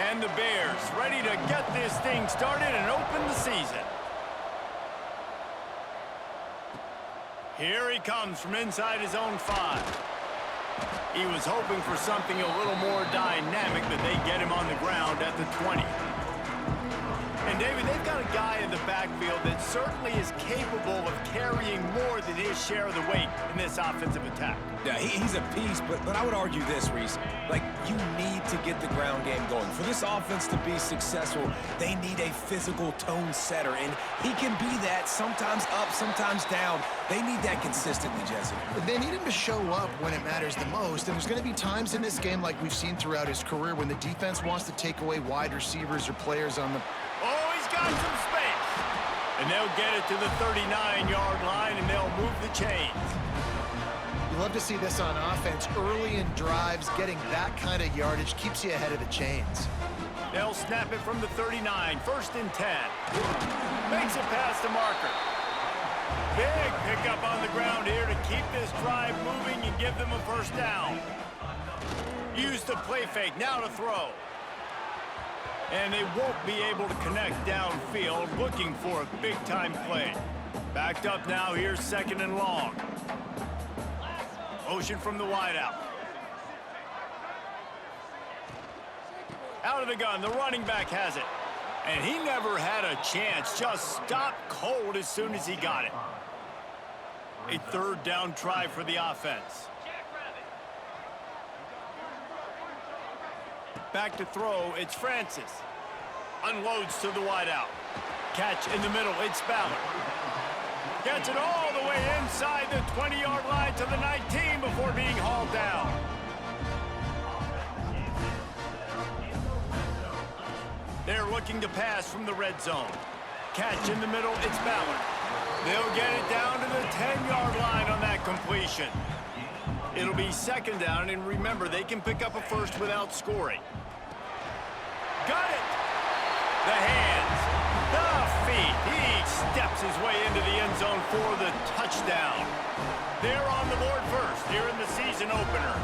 And the Bears ready to get this thing started and open the season. Here he comes from inside his own 5. He was hoping for something a little more dynamic, but they get him on the ground at the 20. And, David, they've got a guy in the backfield that certainly is capable of carrying more than his share of the weight in this offensive attack. Yeah, he's a piece, but I would argue this, Reese. Like, you need to get the ground game going. For this offense to be successful, they need a physical tone setter, and he can be that, sometimes up, sometimes down. They need that consistently, Jesse. They need him to show up when it matters the most, and there's going to be times in this game like we've seen throughout his career when the defense wants to take away wide receivers or players on the... Oh, he's got some space. And they'll get it to the 39-yard line, and they'll move the chains. You love to see this on offense. Early in drives, getting that kind of yardage keeps you ahead of the chains. They'll snap it from the 39, 1st and 10. Makes it past the marker. Big pickup on the ground here to keep this drive moving and give them a 1st down. Use the play fake, now to throw. And they won't be able to connect downfield, looking for a big-time play. Backed up now, here's 2nd and long. Motion from the wideout. Out of the gun, the running back has it. And he never had a chance, just stopped cold as soon as he got it. A 3rd down try for the offense. Back to throw, it's Francis. Unloads to the wideout. Catch in the middle, it's Ballard. Gets it all the way inside the 20-yard line to the 19 before being hauled down. They're looking to pass from the red zone. Catch in the middle, it's Ballard. They'll get it down to the 10-yard line on that completion. It'll be 2nd down, and remember, they can pick up a 1st without scoring. Got it! The hands, the feet. He steps his way into the end zone for the touchdown. They're on the board first here in the season opener.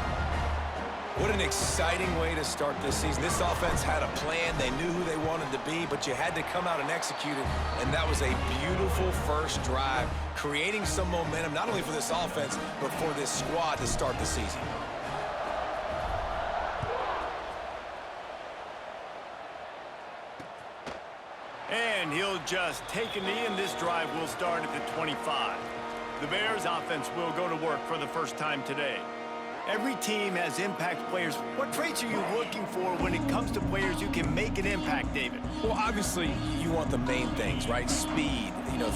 What an exciting way to start this season. This offense had a plan. They knew who they wanted to be, but you had to come out and execute it, and that was a beautiful 1st drive, creating some momentum, not only for this offense, but for this squad to start the season. And he'll just take a knee, and this drive will start at the 25. The Bears offense will go to work for the 1st time today. Every team has impact players. What traits are you looking for when it comes to players who can make an impact, David? Well, obviously, you want the main things, right? Speed,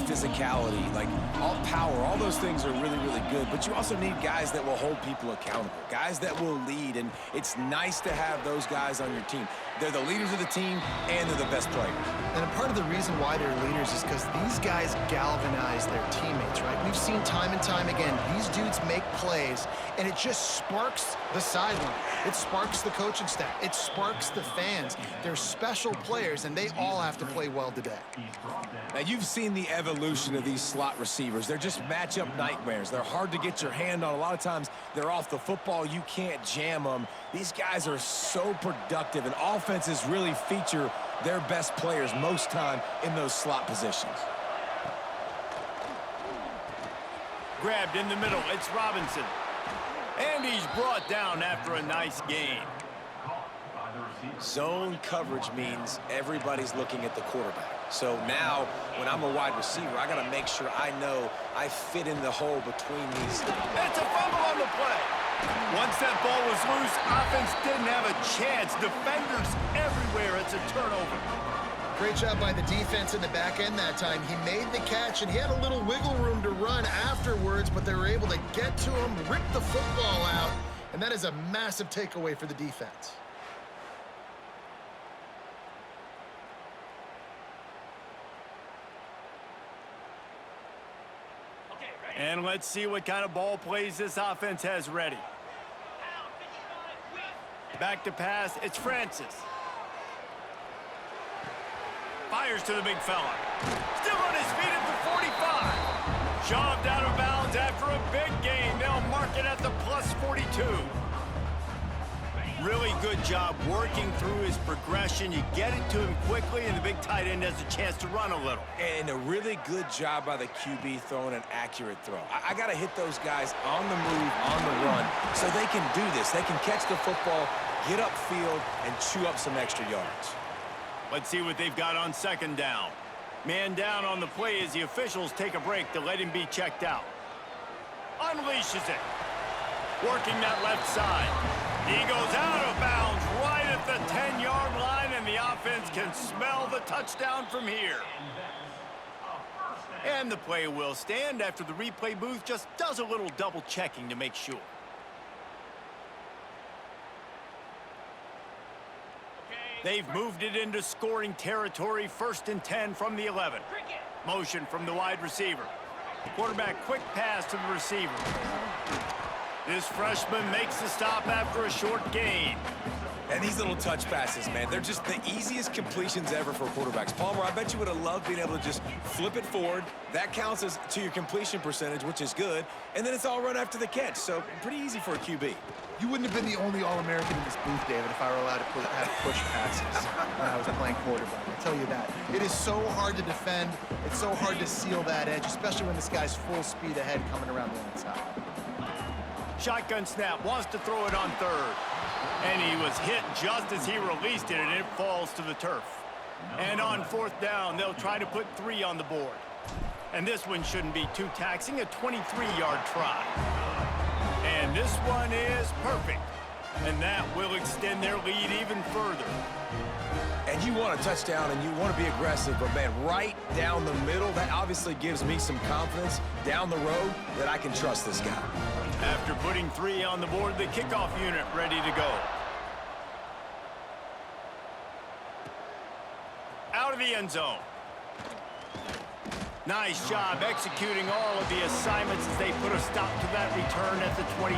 physicality, like all power, all those things are really, really good. But you also need guys that will hold people accountable, guys that will lead. And it's nice to have those guys on your team. They're the leaders of the team, and they're the best players. And a part of the reason why they're leaders is because these guys galvanize their teammates, right? We've seen time and time again, these dudes make plays, and it just sparks the sideline. It sparks the coaching staff. It sparks the fans. They're special players, and they all have to play well today. Now, you've seen the evolution of these slot receivers. They're just matchup nightmares. They're hard to get your hand on. A lot of times, they're off the football. You can't jam them. These guys are so productive, and offenses really feature their best players most time in those slot positions. Grabbed in the middle, it's Robinson. And he's brought down after a nice gain. Zone coverage means everybody's looking at the quarterback. So now, when I'm a wide receiver, I got to make sure I know I fit in the hole between these. It's a fumble on the play. Once that ball was loose, offense didn't have a chance. Defenders everywhere. It's a turnover. Great job by the defense in the back end that time. He made the catch, and he had a little wiggle room to run afterwards, but they were able to get to him, rip the football out, and that is a massive takeaway for the defense. And let's see what kind of ball plays this offense has ready. Back to pass, it's Francis. Fires to the big fella. Still on his feet at the 45. Shoved out of bounds after a big gain. They'll mark it at the +42. really good job working through his progression. You get it to him quickly, and the big tight end has a chance to run a little. And a really good job by the QB throwing an accurate throw. I got to hit those guys on the move, on the run, so they can do this. They can catch the football, get upfield, and chew up some extra yards. Let's see what they've got on second down. Man down on the play as the officials take a break to let him be checked out. Unleashes it. Working that left side. He goes out of bounds right at the 10-yard line, and the offense can smell the touchdown from here. And the play will stand after the replay booth just does a little double checking to make sure. They've moved it into scoring territory, 1st and 10 from the 11. Motion from the wide receiver. Quarterback quick pass to the receiver. This freshman makes the stop after a short gain. And these little touch passes, man, they're just the easiest completions ever for quarterbacks. Palmer, I bet you would have loved being able to just flip it forward. That counts as to your completion percentage, which is good. And then it's all run after the catch, so pretty easy for a QB. You wouldn't have been the only All-American in this booth, David, if I were allowed to have push passes when I was playing quarterback. I'll tell you that. It is so hard to defend. It's so hard to seal that edge, especially when this guy's full speed ahead coming around the inside. Shotgun snap, wants to throw it on third. And he was hit just as he released it, and it falls to the turf. And on 4th down, they'll try to put 3 on the board. And this one shouldn't be too taxing, a 23-yard try. And this one is perfect. And that will extend their lead even further. And you want a touchdown and you want to be aggressive, but man, right down the middle, that obviously gives me some confidence down the road that I can trust this guy. After putting 3 on the board, the kickoff unit ready to go. Out of the end zone. Nice job executing all of the assignments as they put a stop to that return at the 22.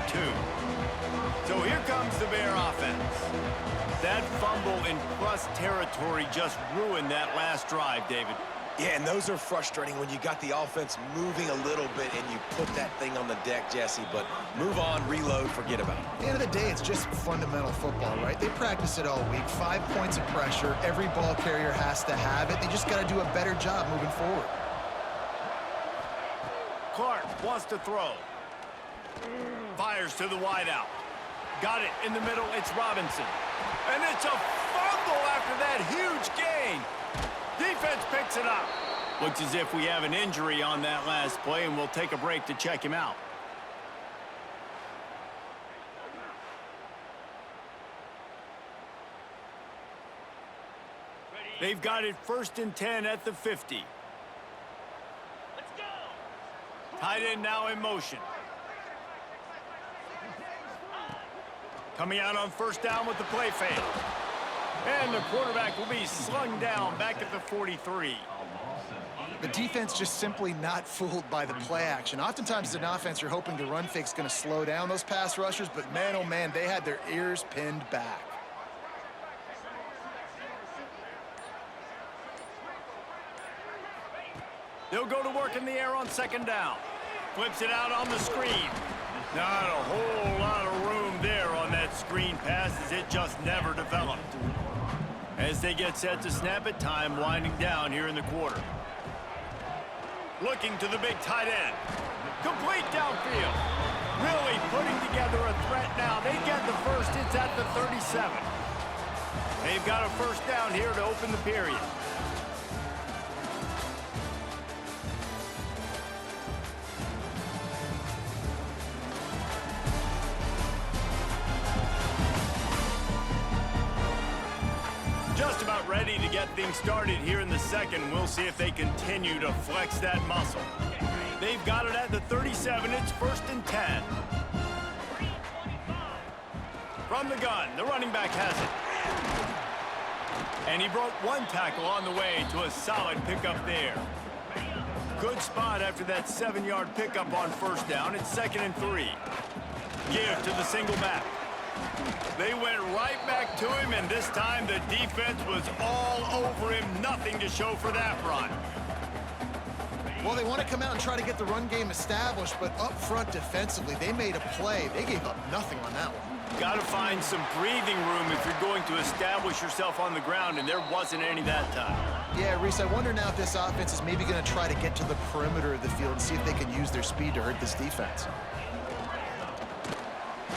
So here comes the Bear offense. That fumble in plus territory just ruined that last drive, David. Yeah, and those are frustrating when you got the offense moving a little bit and you put that thing on the deck, Jesse. But move on, reload, forget about it. At the end of the day, it's just fundamental football, right? They practice it all week. 5 points of pressure. Every ball carrier has to have it. They just got to do a better job moving forward. Clark wants to throw. Fires to the wideout. Got it in the middle. It's Robinson. And it's a fumble after that huge gain. Defense picks it up. Looks as if we have an injury on that last play, and we'll take a break to check him out. They've got it 1st and 10 at the 50. Let's go. Tight end now in motion. Coming out on 1st down with the play fake. And the quarterback will be slung down back at the 43. The defense just simply not fooled by the play action. Oftentimes as an offense, you're hoping the run fake's going to slow down those pass rushers, but man, oh man, they had their ears pinned back. They'll go to work in the air on 2nd down. Flips it out on the screen. Not a whole lot of room there on that screen pass as it just never developed. As they get set to snap it, time winding down here in the quarter. Looking to the big tight end. Complete downfield. Really putting together a threat now. They get the first. It's at the 37. They've got a 1st down here to open the period. Just about ready to get things started here in the 2nd. We'll see if they continue to flex that muscle. They've got it at the 37. It's 1st and 10. From the gun, the running back has it. And he broke 1 tackle on the way to a solid pickup there. Good spot after that 7-yard pickup on 1st down. It's 2nd and 3. Give to the single back. They went right back to him, and this time the defense was all over him. Nothing to show for that run. Well, they want to come out and try to get the run game established, but up front defensively, they made a play. They gave up nothing on that one. Got to find some breathing room if you're going to establish yourself on the ground, and there wasn't any that time. Yeah, Reese, I wonder now if this offense is maybe going to try to get to the perimeter of the field and see if they can use their speed to hurt this defense.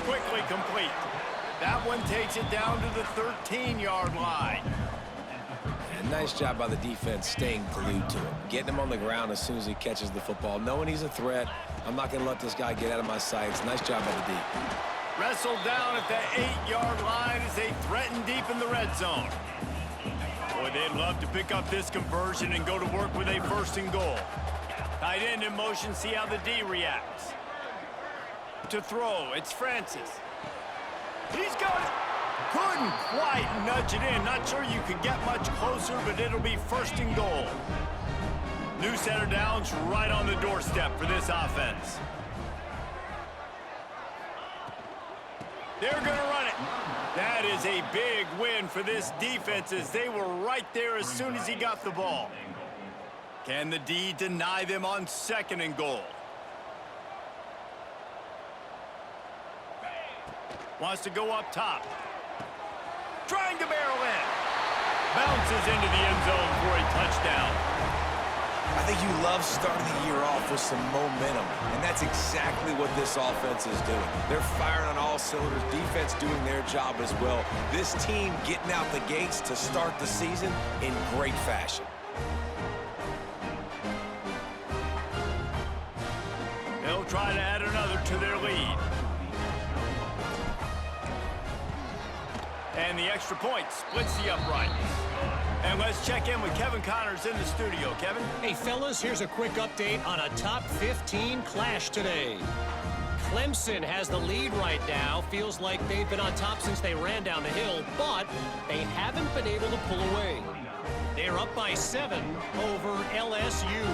Quickly complete. That one takes it down to the 13-yard line. And nice job by the defense staying glued to him, getting him on the ground as soon as he catches the football, knowing he's a threat. I'm not going to let this guy get out of my sights. Nice job by the D. Wrestled down at the 8-yard line as they threaten deep in the red zone. Boy, they'd love to pick up this conversion and go to work with a 1st and goal. Tight end in motion, see how the D reacts. To throw, it's Francis. He's got it. Couldn't quite nudge it in. Not sure you could get much closer, but it'll be 1st and goal. New center downs right on the doorstep for this offense. They're going to run it. That is a big win for this defense as they were right there as soon as he got the ball. Can the D deny them on 2nd and goal? Wants to go up top. Trying to barrel in. Bounces into the end zone for a touchdown. I think you love starting the year off with some momentum, and that's exactly what this offense is doing. They're firing on all cylinders, defense doing their job as well. This team getting out the gates to start the season in great fashion. They'll try to add another to their lead. And the extra point splits the uprights. And let's check in with Kevin Connors in the studio. Kevin? Hey, fellas, here's a quick update on a top 15 clash today. Clemson has the lead right now. Feels like they've been on top since they ran down the hill, but they haven't been able to pull away. They're up by 7 over LSU.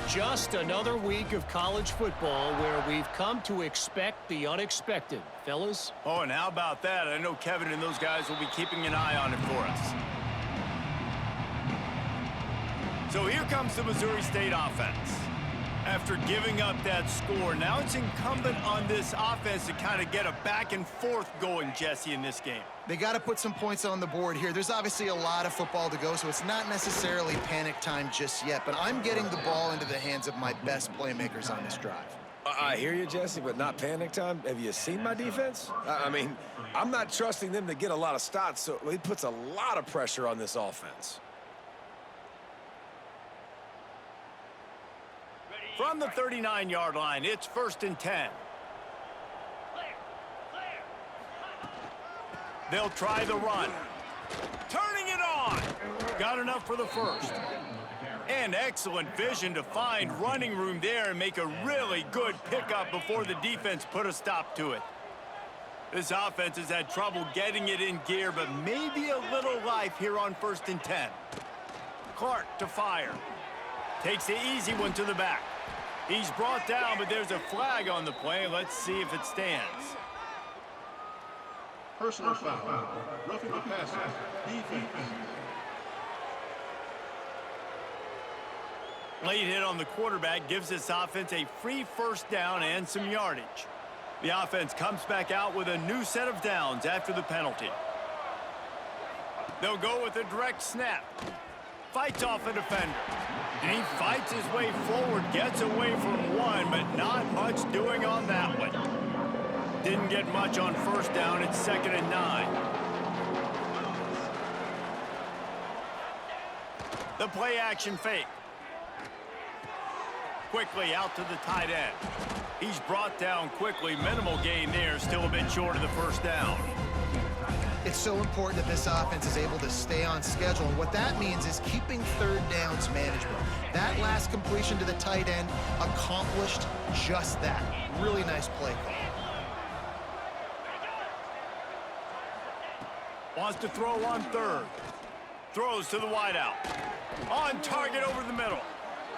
Just another week of college football where we've come to expect the unexpected. Fellas? Oh, and how about that? I know Kevin and those guys will be keeping an eye on it for us. So here comes the Missouri State offense. After giving up that score, now it's incumbent on this offense to kind of get a back and forth going, Jesse, in this game. They got to put some points on the board here. There's obviously a lot of football to go, so it's not necessarily panic time just yet, but I'm getting the ball into the hands of my best playmakers on this drive. I hear you, Jesse, but not panic time. Have you seen my defense? I mean, I'm not trusting them to get a lot of stops, so it puts a lot of pressure on this offense. From the 39-yard line, it's 1st and 10. They'll try the run. Turning it on. Got enough for the 1st. And excellent vision to find running room there and make a really good pickup before the defense put a stop to it. This offense has had trouble getting it in gear, but maybe a little life here on 1st and 10. Clark to fire. Takes the easy one to the back. He's brought down, but there's a flag on the play. Let's see if it stands. Personal foul. Roughing the passer. Defense. Late hit on the quarterback gives this offense a free 1st down and some yardage. The offense comes back out with a new set of downs after the penalty. They'll go with a direct snap. Fights off a defender. And he fights his way forward, gets away from one, but not much doing on that one. Didn't get much on 1st down. It's 2nd and 9. The play action fake. Quickly out to the tight end. He's brought down quickly. Minimal gain there. Still a bit short of the 1st down. It's so important that this offense is able to stay on schedule, and what that means is keeping 3rd downs manageable. That last completion to the tight end accomplished just that. Really nice play call. Wants to throw on 3rd. Throws to the wideout. On target over the middle.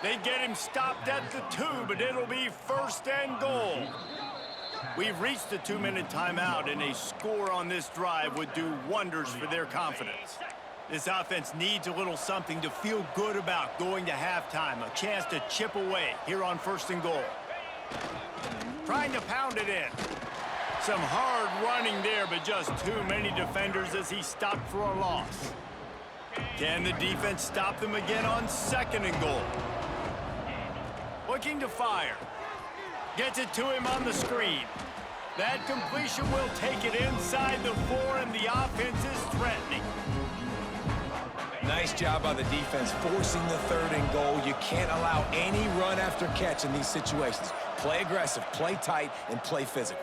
They get him stopped at the 2, but it'll be 1st and goal. We've reached the 2-minute timeout, and a score on this drive would do wonders for their confidence. This offense needs a little something to feel good about going to halftime, a chance to chip away here on 1st and goal. Trying to pound it in. Some hard running there, but just too many defenders as he stopped for a loss. Can the defense stop them again on 2nd and goal? Looking to fire. Gets it to him on the screen. That completion will take it inside the 4, and the offense is threatening. Nice job by the defense forcing the 3rd and goal. You can't allow any run after catch in these situations. Play aggressive, play tight, and play physical.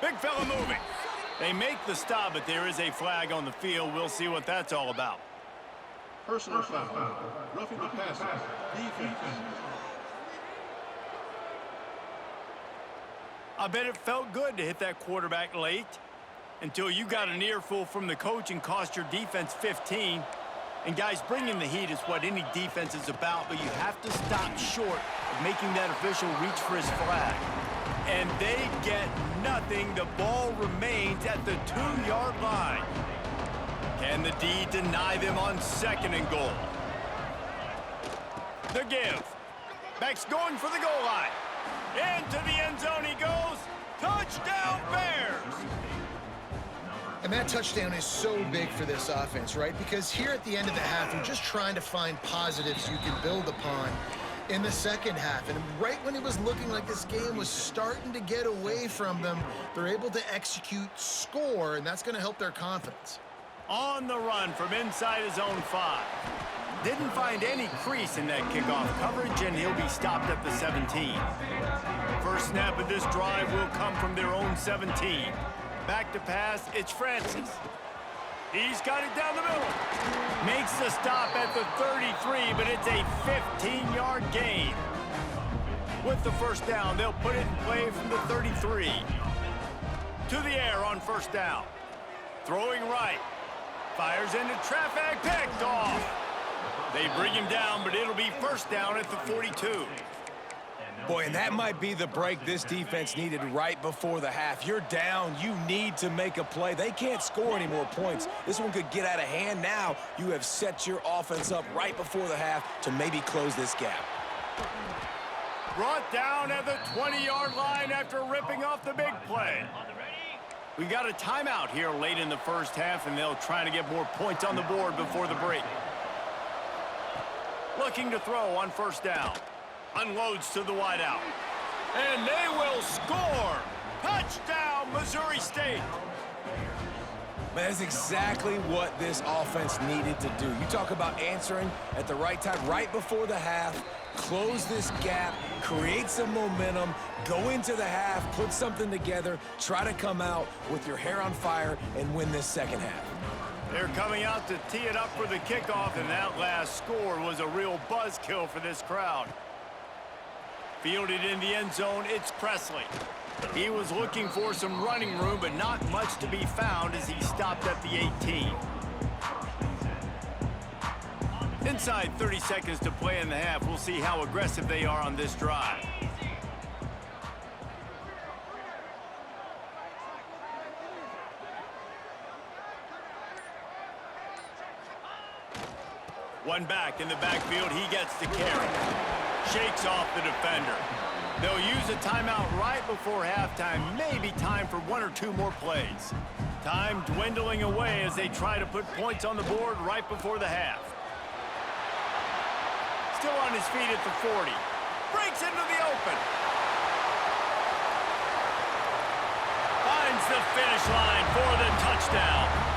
Big fella moving. They make the stop, but there is a flag on the field. We'll see what that's all about. Personal foul. Roughing the passer. Defense. I bet it felt good to hit that quarterback late until you got an earful from the coach and cost your defense 15. And guys, bringing the heat is what any defense is about, but you have to stop short of making that official reach for his flag. And they get nothing. The ball remains at the 2-yard line. Can the D deny them on 2nd and goal? The give. Beck's going for the goal line. Into the end zone he goes. Touchdown, Bears! And that touchdown is so big for this offense, right? Because here at the end of the half, you're just trying to find positives you can build upon in the 2nd half. And right when it was looking like this game was starting to get away from them, they're able to execute, score, and that's going to help their confidence. On the run from inside his own 5. Didn't find any crease in that kickoff coverage, and he'll be stopped at the 17. First snap of this drive will come from their own 17. Back to pass, it's Francis. He's got it down the middle. Makes the stop at the 33, but it's a 15-yard gain. With the first down, they'll put it in play from the 33. To the air on 1st down. Throwing right. Fires into traffic, picked off. They bring him down, but it'll be 1st down at the 42. Boy, and that might be the break this defense needed right before the half. You're down. You need to make a play. They can't score any more points. This one could get out of hand now. You have set your offense up right before the half to maybe close this gap. Brought down at the 20-yard line after ripping off the big play. We got a timeout here late in the 1st half, and they'll try to get more points on the board before the break. Looking to throw on 1st down. Unloads to the wideout. And they will score! Touchdown, Missouri State! Man, that's exactly what this offense needed to do. You talk about answering at the right time, right before the half, close this gap, create some momentum, go into the half, put something together, try to come out with your hair on fire and win this 2nd half. They're coming out to tee it up for the kickoff, and that last score was a real buzzkill for this crowd. Fielded in the end zone, it's Presley. He was looking for some running room, but not much to be found as he stopped at the 18. Inside 30 seconds to play in the half. We'll see how aggressive they are on this drive. One back in the backfield, he gets the carry. Shakes off the defender. They'll use a timeout right before halftime, maybe time for 1 or 2 more plays. Time dwindling away as they try to put points on the board right before the half. Still on his feet at the 40. Breaks into the open. Finds the finish line for the touchdown.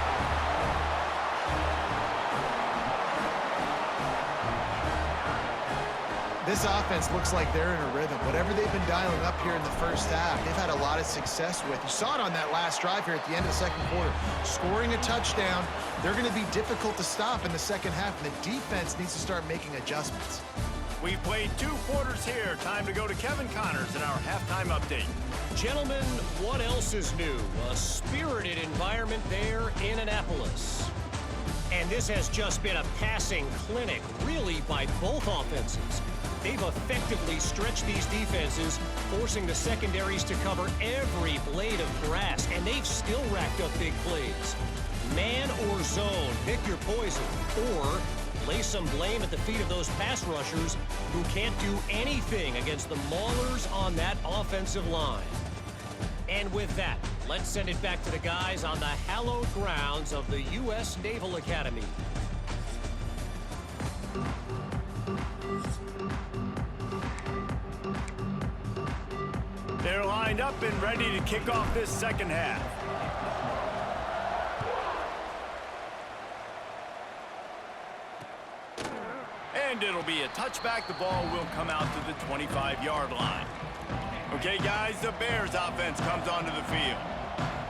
This offense looks like they're in a rhythm. Whatever they've been dialing up here in the 1st half, they've had a lot of success with. You saw it on that last drive here at the end of the 2nd quarter. Scoring a touchdown, they're going to be difficult to stop in the 2nd half, and the defense needs to start making adjustments. We've played 2 quarters here. Time to go to Kevin Connors in our halftime update. Gentlemen, what else is new? A spirited environment there in Annapolis. And this has just been a passing clinic, really, by both offenses. They've effectively stretched these defenses, forcing the secondaries to cover every blade of grass, and they've still racked up big plays. Man or zone, pick your poison, or lay some blame at the feet of those pass rushers who can't do anything against the maulers on that offensive line. And with that, let's send it back to the guys on the hallowed grounds of the U.S. Naval Academy. They're lined up and ready to kick off this second half. And it'll be a touchback. The ball will come out to the 25-yard line. Okay, guys, the Bears offense comes onto the field.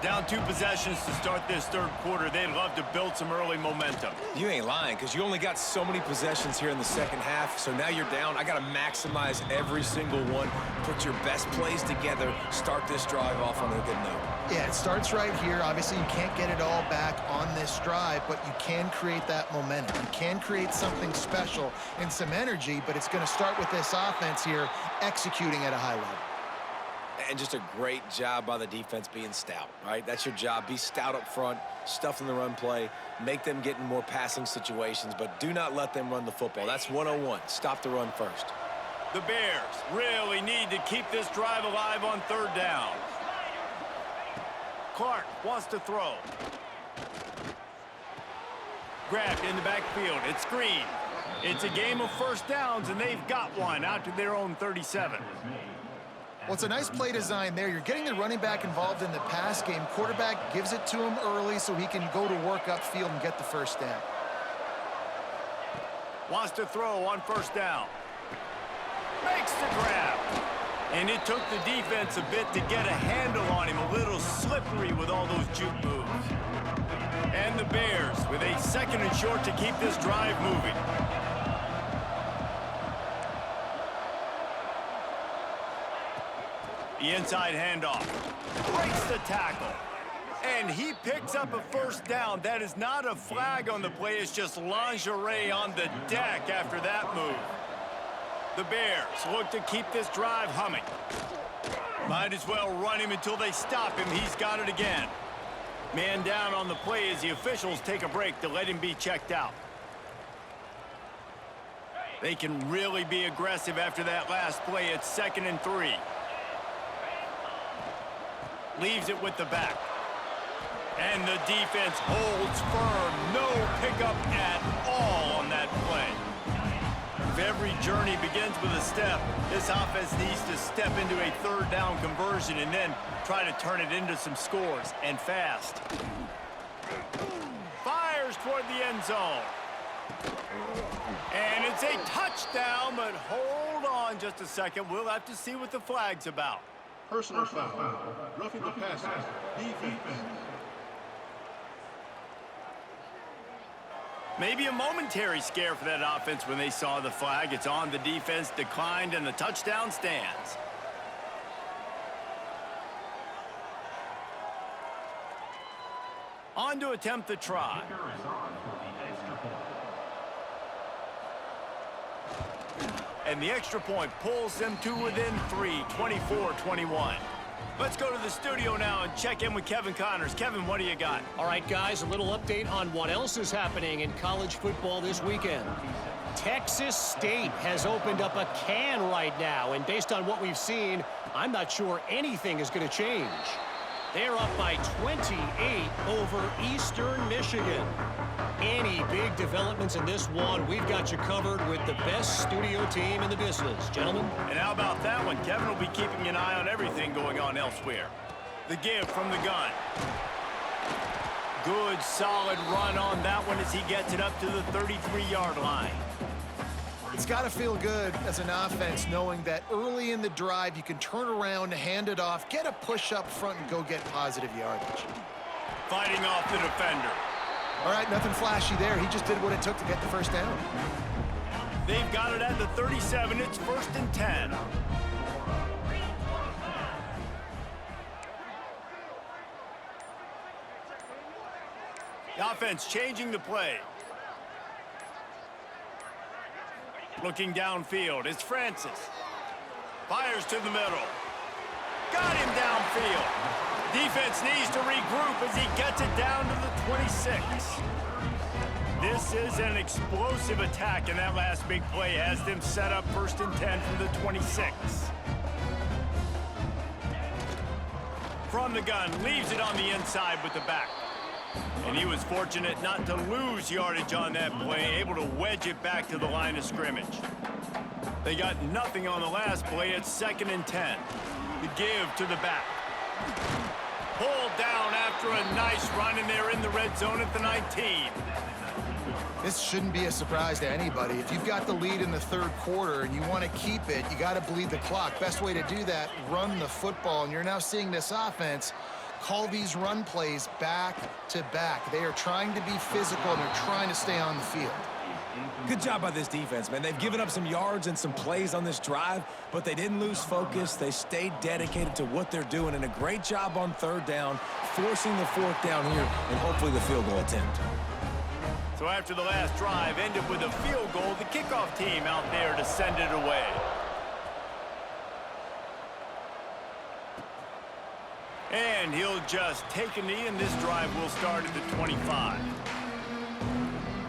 Down 2 possessions to start this third quarter. They'd love to build some early momentum. You ain't lying, because you only got so many possessions here in the second half, so now you're down. I got to maximize every single one, put your best plays together, start this drive off on a good note. Yeah, it starts right here. Obviously, you can't get it all back on this drive, but you can create that momentum. You can create something special and some energy, but it's going to start with this offense here executing at a high level. And just a great job by the defense being stout, right? That's your job. Be stout up front, stuff in the run play, make them get in more passing situations, but do not let them run the football. That's 101. Stop the run first. The Bears really need to keep this drive alive on third down. Clark wants to throw. Grabbed in the backfield. It's screen. It's a game of first downs, and they've got one out to their own 37. Well, it's a nice play design there. You're getting the running back involved in the pass game. Quarterback gives it to him early so he can go to work upfield and get the first down. Wants to throw on first down. Makes the grab. And it took the defense a bit to get a handle on him. A little slippery with all those juke moves. And the Bears with a 2nd and short to keep this drive moving. The inside handoff. Breaks the tackle. And he picks up a first down. That is not a flag on the play. It's just lingerie on the deck after that move. The Bears look to keep this drive humming. Might as well run him until they stop him. He's got it again. Man down on the play as the officials take a break to let him be checked out. They can really be aggressive after that last play. It's 2nd and 3. Leaves it with the back. And the defense holds firm. No pickup at all on that play. If every journey begins with a step, this offense needs to step into a third down conversion and then try to turn it into some scores, and fast. Fires toward the end zone. And it's a touchdown, but hold on just a second. We'll have to see what the flag's about. Personal foul. Roughing the passer. Defense. Maybe a momentary scare for that offense when they saw the flag. It's on. The defense declined, and the touchdown stands. On to attempt the try. And the extra point pulls them to within 3, 24-21. Let's go to the studio now and check in with Kevin Connors. Kevin, what do you got? All right, guys, a little update on what else is happening in college football this weekend. Texas State has opened up a can right now, and based on what we've seen, I'm not sure anything is going to change. They're up by 28 over Eastern Michigan. Any big developments in this one, we've got you covered with the best studio team in the business, gentlemen. And how about that one? Kevin will be keeping an eye on everything going on elsewhere. The give from the gun. Good, solid run on that one as he gets it up to the 33-yard line. It's got to feel good as an offense knowing that early in the drive you can turn around, hand it off, get a push up front, and go get positive yardage. Fighting off the defender. All right, nothing flashy there. He just did what it took to get the first down. They've got it at the 37. It's 1st and 10. The offense changing the play. Looking downfield, it's Francis. Fires to the middle. Got him downfield. Defense needs to regroup as he gets it down to the 26. This is an explosive attack, and that last big play has them set up 1st and 10 from the 26. from the gun, leaves it on the inside with the back. And he was fortunate not to lose yardage on that play, able to wedge it back to the line of scrimmage. They got nothing on the last play. It's 2nd and 10. The give to the back. Pulled down after a nice run, and they're in the red zone at the 19. This shouldn't be a surprise to anybody. If you've got the lead in the 3rd quarter and you want to keep it, you got to bleed the clock. Best way to do that, run the football. And you're now seeing this offense call these run plays back to back. They are trying to be physical, and they're trying to stay on the field. Good job by this defense, man. They've given up some yards and some plays on this drive, but they didn't lose focus. They stayed dedicated to what they're doing, and a great job on 3rd down, forcing the 4th down here, and hopefully the field goal attempt. So after the last drive ended with a field goal, the kickoff team out there to send it away. And he'll just take a knee, and this drive will start at the 25.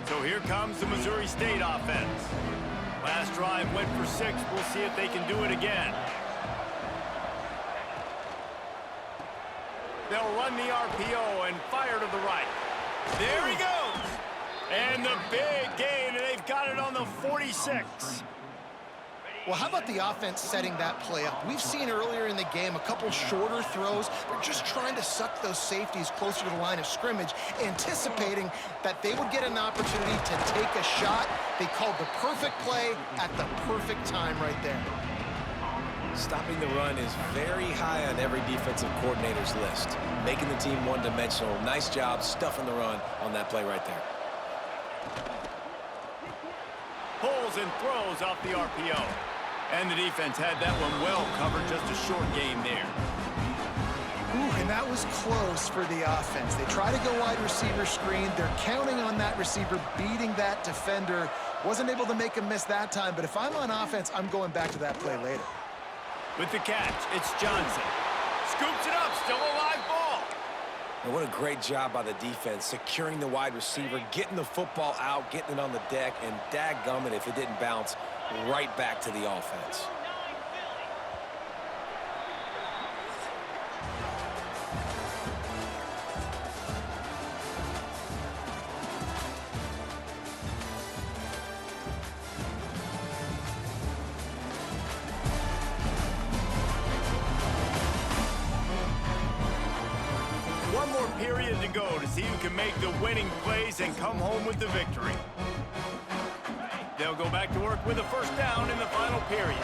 So here comes the Missouri State offense. Last drive went for 6. We'll see if they can do it again. They'll run the RPO and fire to the right. There he goes! And the big gain, and they've got it on the 46. Well, how about the offense setting that play up? We've seen earlier in the game a couple shorter throws. They're just trying to suck those safeties closer to the line of scrimmage, anticipating that they would get an opportunity to take a shot. They called the perfect play at the perfect time right there. Stopping the run is very high on every defensive coordinator's list. Making the team one-dimensional. Nice job stuffing the run on that play right there. Pulls and throws off the RPO. And the defense had that one well covered, just a short game there. Ooh, and that was close for the offense. They try to go wide receiver screen. They're counting on that receiver beating that defender. Wasn't able to make a miss that time, but if I'm on offense, I'm going back to that play later. With the catch, it's Johnson. Scoops it up, still a live ball. And what a great job by the defense, securing the wide receiver, getting the football out, getting it on the deck, and dadgummit if it didn't bounce right back to the offense. One more period to go to see who can make the winning plays and come home with the victory. They'll go back to work with a 1st down in the final period.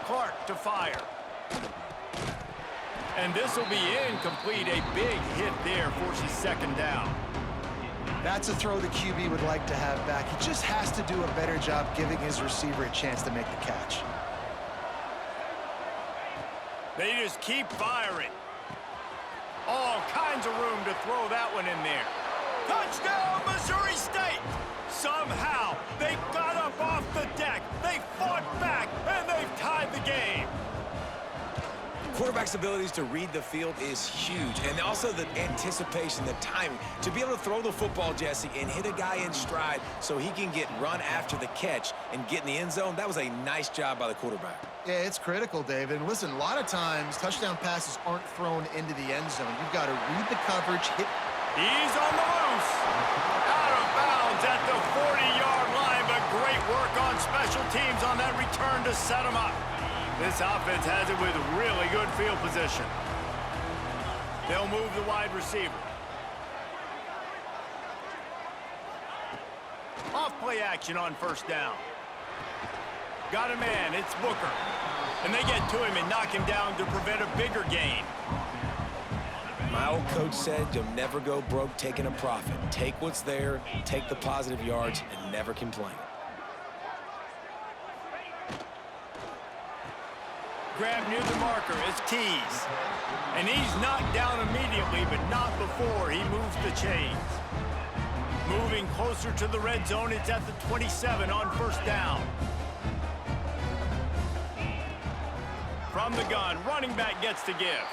Clark to fire. And this will be incomplete. A big hit there forces 2nd down. That's a throw the QB would like to have back. He just has to do a better job giving his receiver a chance to make the catch. They just keep firing. All kinds of room to throw that one in there. Touchdown, Missouri State! Somehow, they got up off the deck. They fought back, and they've tied the game. Quarterback's abilities to read the field is huge, and also the anticipation, the timing. To be able to throw the football, Jesse, and hit a guy in stride so he can get run after the catch and get in the end zone, that was a nice job by the quarterback. Yeah, it's critical, David. And listen, a lot of times, touchdown passes aren't thrown into the end zone. You've got to read the coverage, hit. He's on the loose. Out of bounds at the 40-yard line, but great work on special teams on that return to set him up. This offense has it with really good field position. They'll move the wide receiver. Off play action on 1st down. Got a man, it's Booker. And they get to him and knock him down to prevent a bigger gain. My old coach said you'll never go broke taking a profit. Take what's there, take the positive yards, and never complain. Grab near the marker, it's Tease. And he's knocked down immediately, but not before he moves the chains. Moving closer to the red zone, it's at the 27 on 1st down. From the gun, running back gets to give.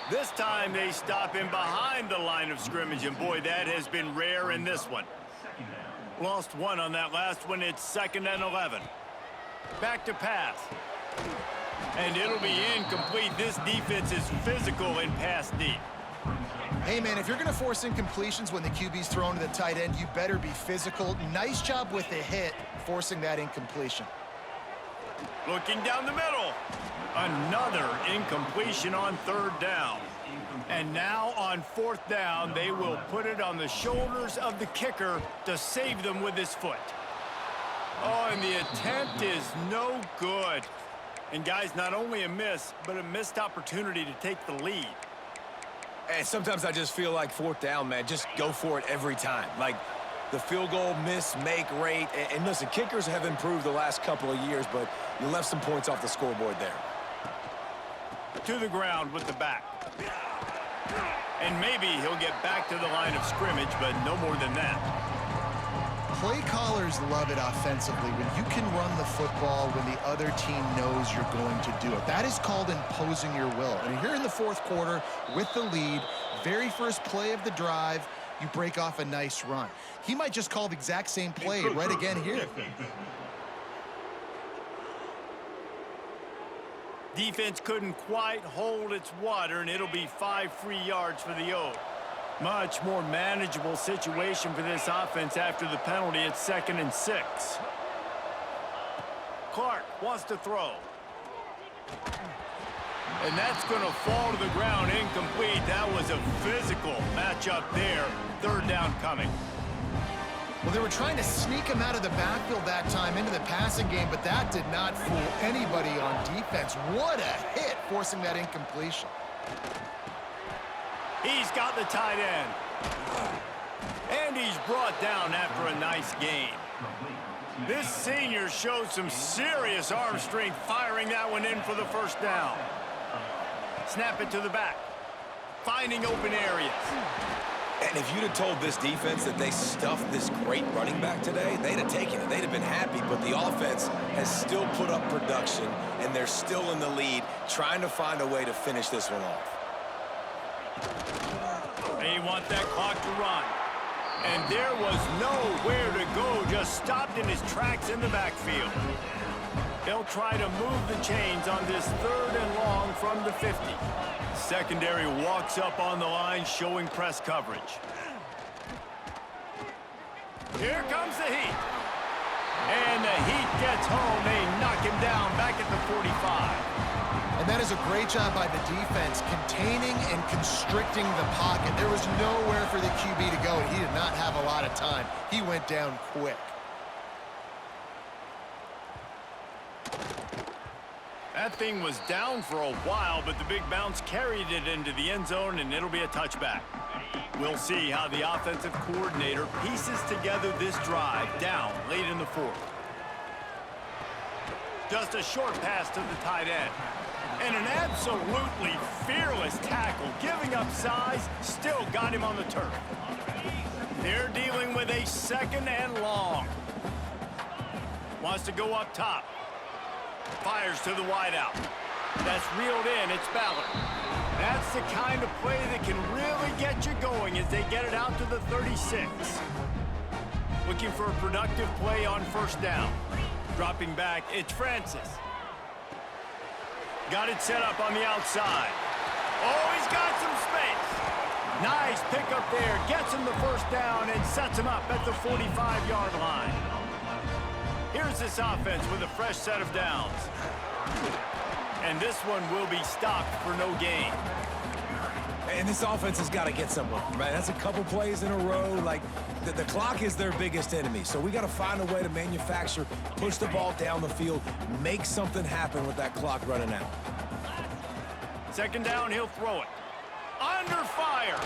This time they stop him behind the line of scrimmage, and boy, that has been rare in this one. Lost one on that last one, it's 2nd and 11. Back to pass. And it'll be incomplete. This defense is physical in pass deep. Hey, man, if you're going to force incompletions when the QB's thrown to the tight end, you better be physical. Nice job with the hit, forcing that incompletion. Looking down the middle. Another incompletion on third down. And now on fourth down, they will put it on the shoulders of the kicker to save them with his foot. Oh, and the attempt is no good. And guys, not only a miss, but a missed opportunity to take the lead. And sometimes I just feel like fourth down, man, just go for it every time. Like the field goal miss-make rate. And listen, kickers have improved the last couple of years, but you left some points off the scoreboard there. To the ground with the back. And maybe he'll get back to the line of scrimmage, but no more than that. Play callers love it offensively when you can run the football when the other team knows you're going to do it. That is called imposing your will. And here in the fourth quarter with the lead, very first play of the drive, you break off a nice run. He might just call the exact same play right again here. Defense couldn't quite hold its water, and it'll be 5 free yards for the O. Much more manageable situation for this offense after the penalty at 2nd and 6. Clark wants to throw. And that's going to fall to the ground incomplete. That was a physical matchup there. Third down coming. Well, they were trying to sneak him out of the backfield that time into the passing game, but that did not fool anybody on defense. What a hit, forcing that incompletion. He's got the tight end. And he's brought down after a nice gain. This senior showed some serious arm strength firing that one in for the first down. Snap it to the back. Finding open areas. And if you'd have told this defense that they stuffed this great running back today, they'd have taken it. They'd have been happy, but the offense has still put up production, and they're still in the lead, trying to find a way to finish this one off. They want that clock to run. And there was nowhere to go, just stopped in his tracks in the backfield. They'll try to move the chains on this 3rd and long from the 50. Secondary walks up on the line, showing press coverage. Here comes the Heat. And the Heat gets home. They knock him down back at the 45. And that is a great job by the defense, containing and constricting the pocket. There was nowhere for the QB to go, and he did not have a lot of time. He went down quick. That thing was down for a while, but the big bounce carried it into the end zone, and it'll be a touchback. We'll see how the offensive coordinator pieces together this drive down late in the 4th. Just a short pass to the tight end. And an absolutely fearless tackle, giving up size, still got him on the turf. They're dealing with a 2nd and long. Wants to go up top. Fires to the wideout. That's reeled in. It's Ballard. That's the kind of play that can really get you going as they get it out to the 36. Looking for a productive play on first down. Dropping back, it's Francis. Got it set up on the outside. Oh, he's got some space. Nice pickup there. Gets him the first down and sets him up at the 45-yard line. Here's this offense with a fresh set of downs. And this one will be stopped for no gain. And this offense has got to get somewhere, right? That's a couple plays in a row. Like, the clock is their biggest enemy. So we got to find a way to manufacture, push the ball down the field, make something happen with that clock running out. 2nd down, he'll throw it. Under fire.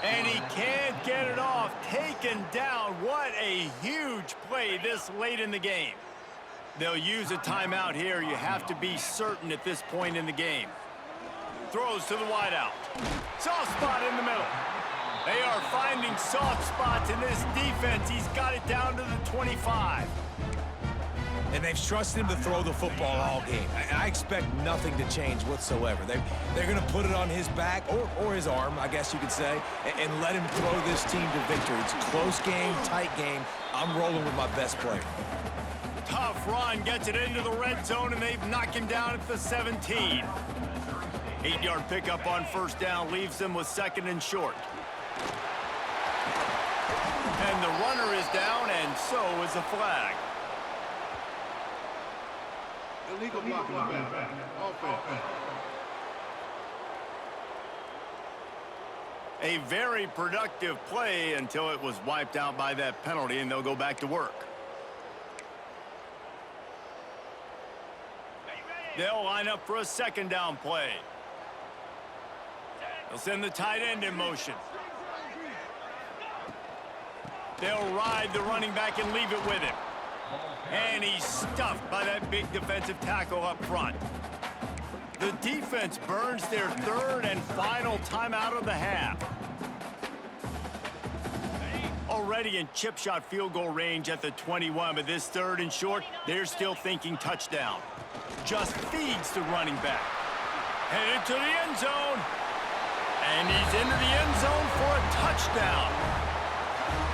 And he can't get it off. Taken down. What a huge play this late in the game. They'll use a timeout here. You have to be certain at this point in the game. Throws to the wideout. Soft spot in the middle. They are finding soft spots in this defense. He's got it down to the 25. And they've trusted him to throw the football all game. I expect nothing to change whatsoever. They're going to put it on his back, or his arm, I guess you could say, and let him throw this team to victory. It's a close game, tight game. I'm rolling with my best player. Tough run gets it into the red zone, and they've knocked him down at the 17. 8-yard pickup on first down leaves them with 2nd and short. And the runner is down, and so is the flag. Illegal blocking back. Offense. A very productive play until it was wiped out by that penalty, and they'll go back to work. They'll line up for a 2nd down play. They'll send the tight end in motion. They'll ride the running back and leave it with him. And he's stuffed by that big defensive tackle up front. The defense burns their 3rd and final timeout of the half. Already in chip shot field goal range at the 21, but this 3rd and short, they're still thinking touchdown. Just feeds the running back. Headed to the end zone. And he's into the end zone for a touchdown.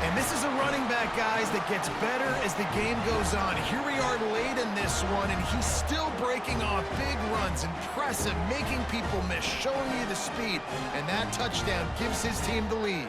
And this is a running back, guys, that gets better as the game goes on. Here we are late in this one, and he's still breaking off big runs. Impressive, making people miss, showing you the speed. And that touchdown gives his team the lead.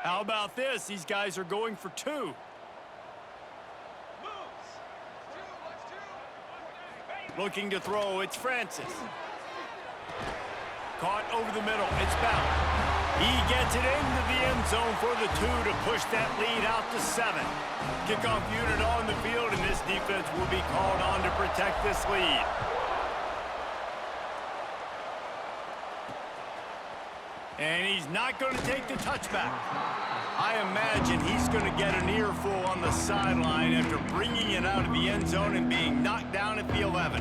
How about this? These guys are going for 2. Looking to throw, it's Francis. Caught over the middle, it's Ballard. He gets it into the end zone for the 2 to push that lead out to 7. Kickoff unit on the field, and this defense will be called on to protect this lead. And he's not going to take the touchback. I imagine he's going to get an earful on the sideline after bringing it out of the end zone and being knocked down at the 11.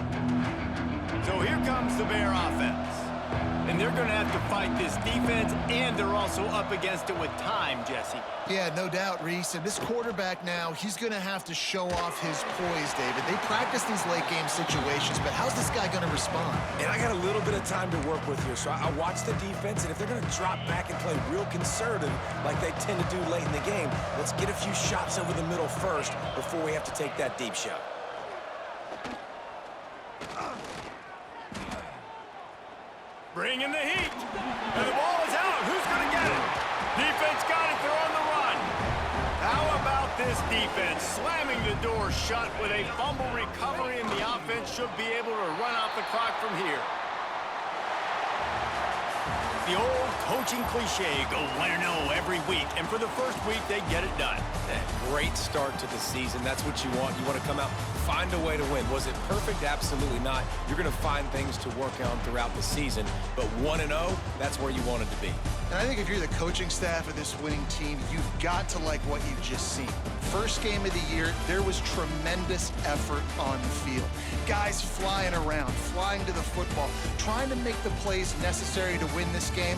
So here comes the Bear offense. And they're going to have to fight this defense, and they're also up against it with time, Jesse. Yeah, no doubt, Reese. And this quarterback now, he's going to have to show off his poise, David. They practice these late-game situations, but how's this guy going to respond? And I got a little bit of time to work with here, so I watch the defense, and if they're going to drop back and play real conservative like they tend to do late in the game, let's get a few shots over the middle first before we have to take that deep shot. Bringing the heat. And the ball is out. Who's going to get it? Defense got it. They're on the run. How about this defense slamming the door shut with a fumble recovery, and the offense should be able to run out the clock from here. The old coaching cliche, go 1-0 every week, and for the first week, they get it done. Great start to the season. That's what you want. You want to come out, find a way to win. Was it perfect? Absolutely not. You're going to find things to work on throughout the season, but 1-0, that's where you want it to be. And I think if you're the coaching staff of this winning team, you've got to like what you've just seen. First game of the year, there was tremendous effort on the field. Guys flying around, flying to the football, trying to make the plays necessary to win this game.